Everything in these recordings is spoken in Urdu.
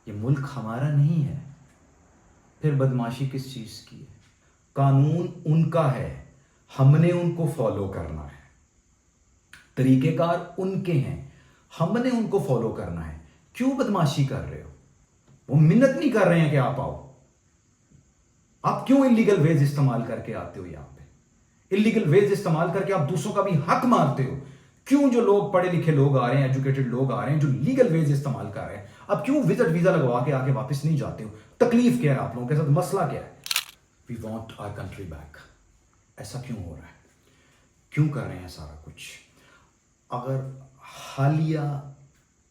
یہ ملک ہمارا نہیں ہے، پھر بدماشی کس چیز کی ہے؟ قانون ان کا ہے، ہم نے ان کو فالو کرنا ہے، طریقہ کار ان کے ہیں، ہم نے ان کو فالو کرنا ہے۔ کیوں بدماشی کر رہے ہو؟ وہ منت نہیں کر رہے ہیں کہ آپ آؤ، آپ کیوں انلیگل ویز استعمال کر کے آتے ہو یہاں پہ؟ انلیگل ویز استعمال کر کے آپ دوسروں کا بھی حق مارتے ہو۔ کیوں جو لوگ پڑھے لکھے لوگ آ رہے ہیں، ایجوکیٹڈ لوگ آ رہے ہیں جو لیگل ویز استعمال کر رہے ہیں، اب کیوں وزٹ ویزا لگوا کے آگے واپس نہیں جاتے ہو؟ تکلیف کیا ہے آپ لوگوں کے ساتھ؟ مسئلہ کیا ہے؟ We want our country back. ایسا کیوں ہو رہا ہے؟ کیوں کر رہے ہیں سارا کچھ؟ اگر حالیہ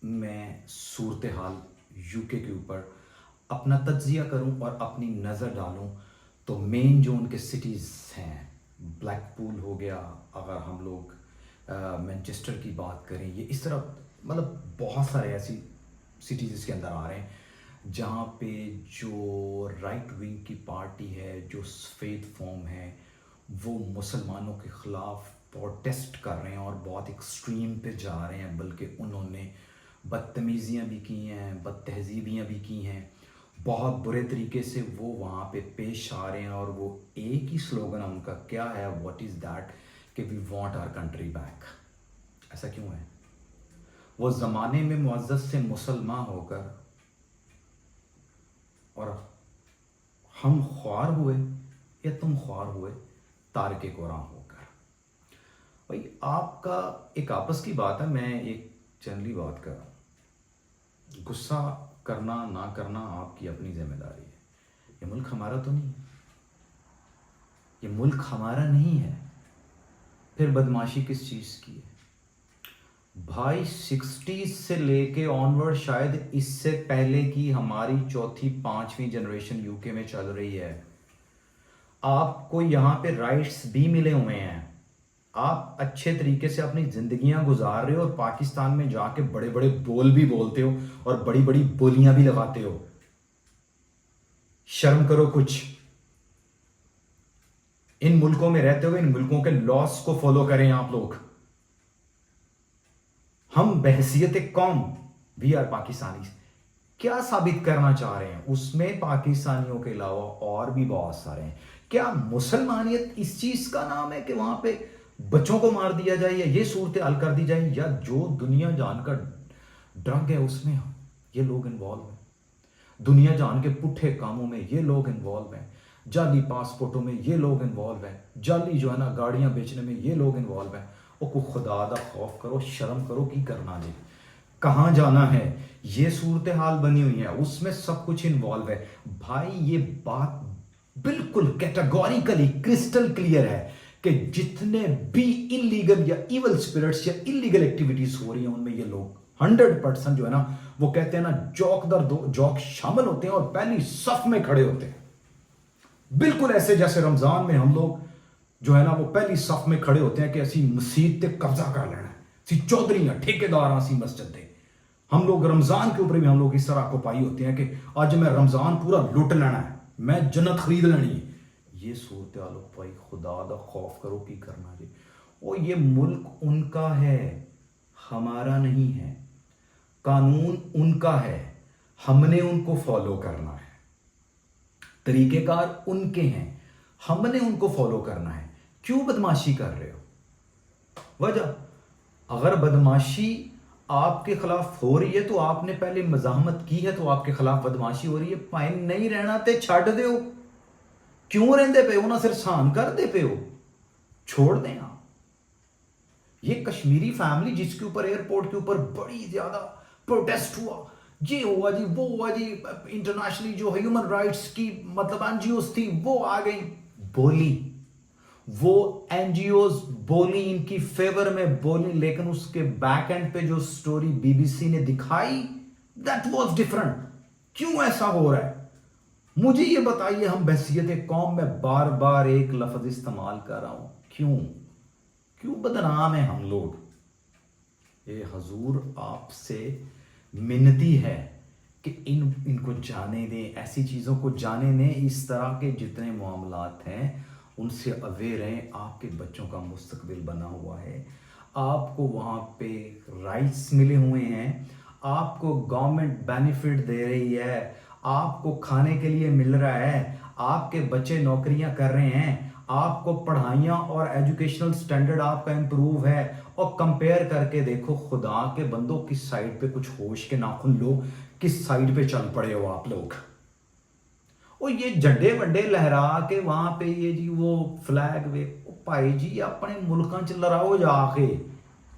میں صورتحال یو کے اوپر اپنا تجزیہ کروں اور اپنی نظر ڈالوں تو مین جو ان کے سٹیز ہیں، بلیک پول ہو گیا، اگر ہم لوگ مینچسٹر کی بات کریں، یہ اس طرح مطلب بہت سارے ایسی سٹیز اس کے اندر آ رہے ہیں جہاں پہ جو رائٹ ونگ کی پارٹی ہے، جو سفید فوم ہے، وہ مسلمانوں کے خلاف پروٹیسٹ کر رہے ہیں اور بہت ایکسٹریم پہ جا رہے ہیں، بلکہ انہوں نے بدتمیزیاں بھی کی ہیں، بد تہذیبیاں بھی کی ہیں، بہت برے طریقے سے وہ وہاں پہ پیش آ رہے ہیں، اور وہ ایک ہی سلوگن ان کا کیا ہے، واٹ از دیٹ، کہ we want our country back. ایسا کیوں ہے؟ وہ زمانے میں معزز سے مسلمان ہو کر اور ہم خوار ہوئے یا تم خوار ہوئے تارک قرآن ہو کر۔ بھائی آپ کا ایک آپس کی بات ہے، میں ایک جنرلی بات کر رہا ہوں، غصہ کرنا نہ کرنا آپ کی اپنی ذمہ داری ہے۔ یہ ملک ہمارا تو نہیں ہے، یہ ملک ہمارا نہیں ہے، پھر بدماشی کس چیز کی ہے؟ بھائی 60s سے لے کے آنورڈ، شاید اس سے پہلے کی ہماری چوتھی پانچویں جنریشن یو کے میں چل رہی ہے۔ آپ کو یہاں پہ رائٹس بھی ملے ہوئے ہیں، آپ اچھے طریقے سے اپنی زندگیاں گزار رہے ہو، اور پاکستان میں جا کے بڑے بڑے بول بھی بولتے ہو اور بڑی بڑی بولیاں بھی لگاتے ہو۔ شرم کرو کچھ۔ ان ملکوں میں رہتے ہوئے ان ملکوں کے لاس کو فالو کریں آپ لوگ۔ ہم بحیثیت قوم، وی آر پاکستانی، کیا ثابت کرنا چاہ رہے ہیں؟ اس میں پاکستانیوں کے علاوہ اور بھی بہت سارے ہیں۔ کیا مسلمانیت اس چیز کا نام ہے کہ وہاں پہ بچوں کو مار دیا جائے یا یہ صورتحال کر دی جائے، یا جو دنیا جان کا ڈرگ ہے اس میں یہ لوگ انوالو ہیں، دنیا جان کے پٹھے کاموں میں یہ لوگ انوالو ہیں، جعلی پاسپورٹوں میں یہ لوگ انوالو ہیں، جعلی جو ہے نا گاڑیاں بیچنے میں یہ لوگ انوالو ہیں۔ او کو خدا دا خوف کرو، شرم کرو، کی کرنا جی، کہاں جانا ہے؟ یہ صورتحال بنی ہوئی ہے، اس میں سب کچھ انوالو ہے۔ بھائی یہ بات بالکل کیٹاگوریکلی کرسٹل کلیئر ہے کہ جتنے بھی انلیگل یا ایول اسپرٹس یا انلیگل ایکٹیویٹیز ہو رہی ہیں ان میں یہ لوگ 100% جو ہے نا، وہ کہتے ہیں نا جوک در جوک شامل ہوتے ہیں اور پہلی صف میں کھڑے ہوتے ہیں، بالکل ایسے جیسے رمضان میں ہم لوگ جو ہے نا وہ پہلی صف میں کھڑے ہوتے ہیں کہ اسی مسجد تے قبضہ کر لینا ہے، اسی چودھری ہیں ٹھیکیدار ہیں اسی مسجد دے۔ ہم لوگ رمضان کے اوپر بھی ہم لوگ اس طرح کو پائی ہوتے ہیں کہ آج میں رمضان پورا لوٹ لینا ہے، میں جنت خرید لینی ہے۔ یہ صورتحال بھائی خدا دا خوف کرو، کی کرنا جی۔ اور یہ ملک ان کا ہے، ہمارا نہیں ہے، قانون ان کا ہے، ہم نے ان کو فالو کرنا ہے، طریقہ کار ان کے ہیں، ہم نے ان کو فالو کرنا ہے۔ کیوں بدماشی کر رہے ہو؟ وجہ اگر بدماشی آپ کے خلاف ہو رہی ہے تو آپ نے پہلے مزاحمت کی ہے تو آپ کے خلاف بدماشی ہو رہی ہے، پائن نہیں رہنا تے چھڑ دے ہو، کیوں رہندے پہ ہو؟ نہ صرف سان کر دے پہ ہو، چھوڑ دیں آپ۔ یہ کشمیری فیملی جس کے اوپر ایئرپورٹ کے اوپر بڑی زیادہ پروٹیسٹ ہوا، یہ ہوا جی، وہ ہوا جی، انٹرنیشنلی جو ہیومن رائٹس کی مطلب این جی اوز تھی وہ آ گئی، بولی، وہ این جی اوز بولی، ان کی فیور میں بولی، لیکن اس کے بیک اینڈ پہ جو سٹوری بی بی سی نے دکھائی دیٹ واز ڈفرنٹ۔ کیوں ایسا ہو رہا ہے؟ مجھے یہ بتائیے۔ ہم بحیثیت قوم میں بار بار ایک لفظ استعمال کر رہا ہوں، کیوں بدنام ہیں ہم لوگ؟ اے حضور آپ سے منتی ہے کہ ان کو جانے دیں، ایسی چیزوں کو جانے دیں، اس طرح کے جتنے معاملات ہیں ان سے اویئر ہیں۔ آپ کے بچوں کا مستقبل بنا ہوا ہے، آپ کو وہاں پہ رائٹس ملے ہوئے ہیں، آپ کو گورنمنٹ بینیفٹ دے رہی ہے, آپ کو کھانے کے لیے مل رہا ہے, آپ کے بچے نوکریاں کر رہے ہیں, آپ کو پڑھائیاں اور ایجوکیشنل سٹینڈرڈ آپ کا امپروو ہے, اور کمپیئر کر کے دیکھو خدا کے بندوں کس سائڈ پہ کچھ ہوش کے ناخن لو, کس سائڈ پہ چل پڑے ہو آپ لوگ. وہ یہ جھنڈے وڈے لہرا کے وہاں پہ یہ جی وہ فلیگ وے, بھائی جی اپنے ملکاں چ لڑاؤ جا کے,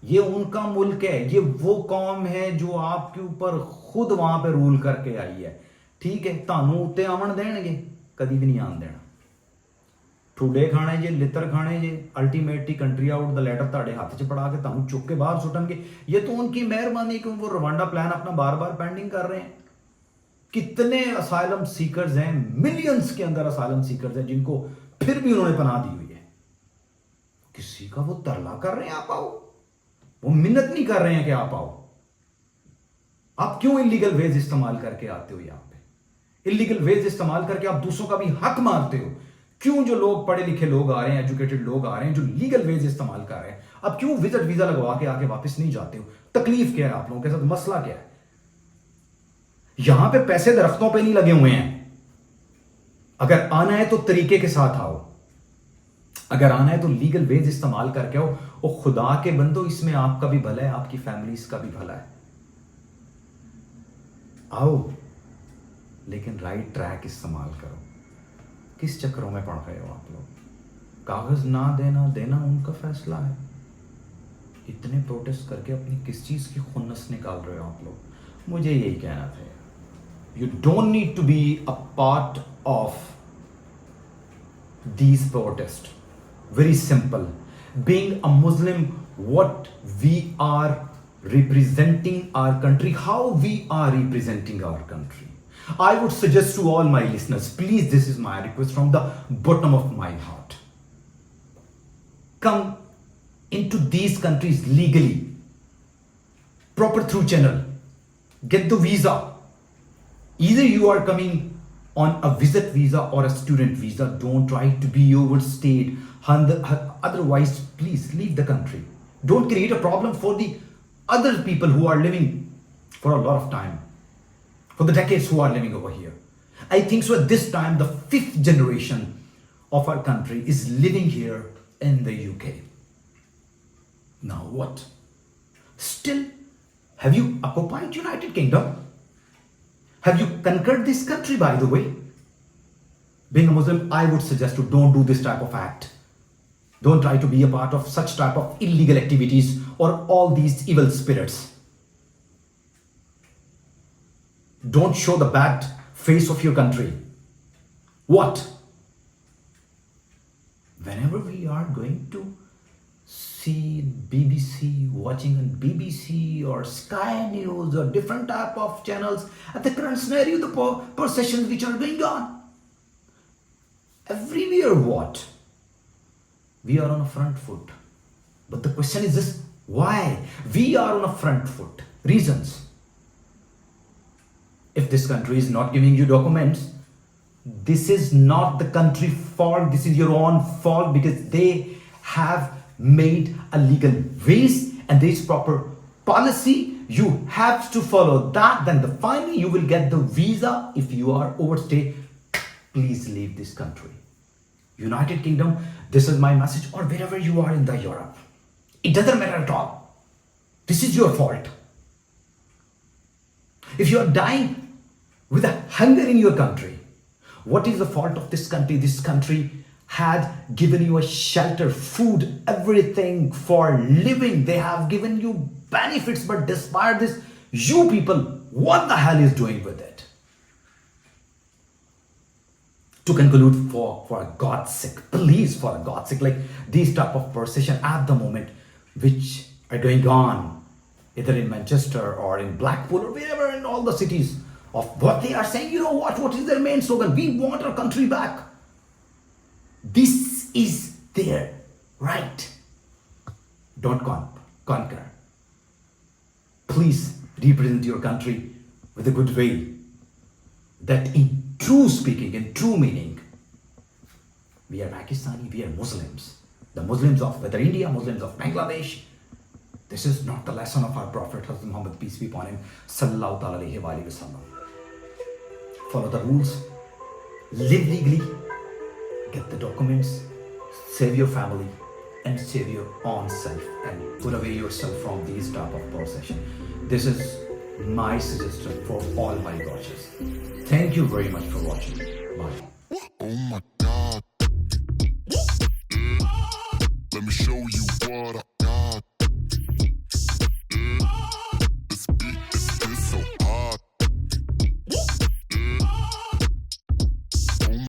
یہ ان کا ملک ہے, یہ وہ قوم ہے جو آپ کے اوپر خود وہاں پہ رول کر کے آئی ہے. ٹھیک ہے, تانوں اتنے آمن دین گے, کدی بھی نہیں آن دینا. ٹھوڈے کھانے جے, لتر کھانے جے, الٹیمیٹلی کنٹری آؤٹ دا لیٹر تاڑے ہاتھ چ پڑا کے تانوں چک کے باہر سٹن گے. یہ تو ان کی مہربانی کہ وہ روانڈا پلان اپنا بار بار پینڈنگ کر رہے ہیں. کتنے اسائلم سیکرز ہیں, ملینز کے اندر اسائلم سیکرز ہیں جن کو پھر بھی انہوں نے پناہ دی ہوئی ہے. کسی کا وہ ترلا کر رہے ہیں آپ آؤ, وہ منت نہیں کر رہے ہیں کہ آپ آؤ. آپ کیوں انلیگل ویز استعمال کر کے آتے ہو یہاں پہ, انلیگل ویز استعمال کر کے آپ دوسروں کا بھی حق مارتے ہو. کیوں جو لوگ پڑھے لکھے لوگ آ رہے ہیں, ایجوکیٹڈ لوگ آ رہے ہیں جو لیگل ویز استعمال کر رہے ہیں, اب کیوں وزٹ ویزا لگوا کے آ کے واپس نہیں جاتے ہو؟ تکلیف کیا ہے آپ لوگوں کے ساتھ, مسئلہ کیا ہے؟ یہاں پہ پیسے درختوں پہ نہیں لگے ہوئے ہیں. اگر آنا ہے تو طریقے کے ساتھ آؤ, اگر آنا ہے تو لیگل ویز استعمال کر کے آؤ. اور خدا کے بندو, اس میں آپ کا بھی بھلا ہے, آپ کی فیملیز کا بھی بھلا ہے. آؤ لیکن رائٹ ٹریک استعمال کرو. کس چکروں میں پڑ رہے ہو آپ لوگ؟ کاغذ نہ دینا ان کا فیصلہ ہے. اتنے پروٹیسٹ کر کے اپنی کس چیز کی خنس نکال رہے ہو آپ لوگ؟ مجھے یہی کہنا تھا, you don't need to be a part of these protests. Very simple. Being a Muslim, what we are representing our country, how we are representing our country. I would suggest to all my listeners, please, this is my request from the bottom of my heart. Come into these countries legally, proper through channel, get the visa. Either you are coming on a visit visa or a student visa. Don't try to be overstayed. Otherwise, please leave the country. Don't create a problem for the other people who are living for a lot of time, for the decades who are living over here. I think so at this time, the 5th generation of our country is living here in the UK. Now what? Still, have you occupied United Kingdom? Have you conquered this country, by the way? Being a Muslim, I would suggest you don't do this type of act. Don't try to be a part of such type of illegal activities or all these evil spirits. Don't show the bad face of your country. What? Whenever we are going to see BBC, watching on BBC or Sky News or different type of channels, at the current scenario, the processions which are going on, everywhere what? We are on a front foot. But the question is this, why we are on a front foot? Reasons. If this country is not giving you documents, this is not the country fault, this is your own fault, because they have made a legal ways and there is proper policy. You have to follow that, then finally you will get the visa. If you are overstay, please leave this country. United Kingdom, this is my message, or wherever you are in the Europe, it doesn't matter at all. This is your fault. If you are dying with a hunger in your country, what is the fault of this country? This country had given you a shelter, food, everything for living. They have given you benefits, but despite this, you people, what the hell is doing with it? To conclude, for God's sake, please, for God's sake, like these type of procession at the moment, which are going on, either in Manchester or in Blackpool or wherever in all the cities, of what they are saying, you know what is their main slogan? We want our country back. This is their right. Don't conquer. Please represent your country with a good way. That in true speaking, in true meaning, we are Pakistani, we are Muslims. The Muslims of whether India, Muslims of Bangladesh, This is not the lesson of our Prophet Hazrat Muhammad, peace be upon him, sallallahu ta'ala alayhi wa alihi wa sallam. Follow the rules, live legally, get the documents, save your family, and save your own self, and put away yourself from these type of possession. This is my suggestion for all my watchers. Thank you very much for watching. Bye. Oh my God. Let me show you what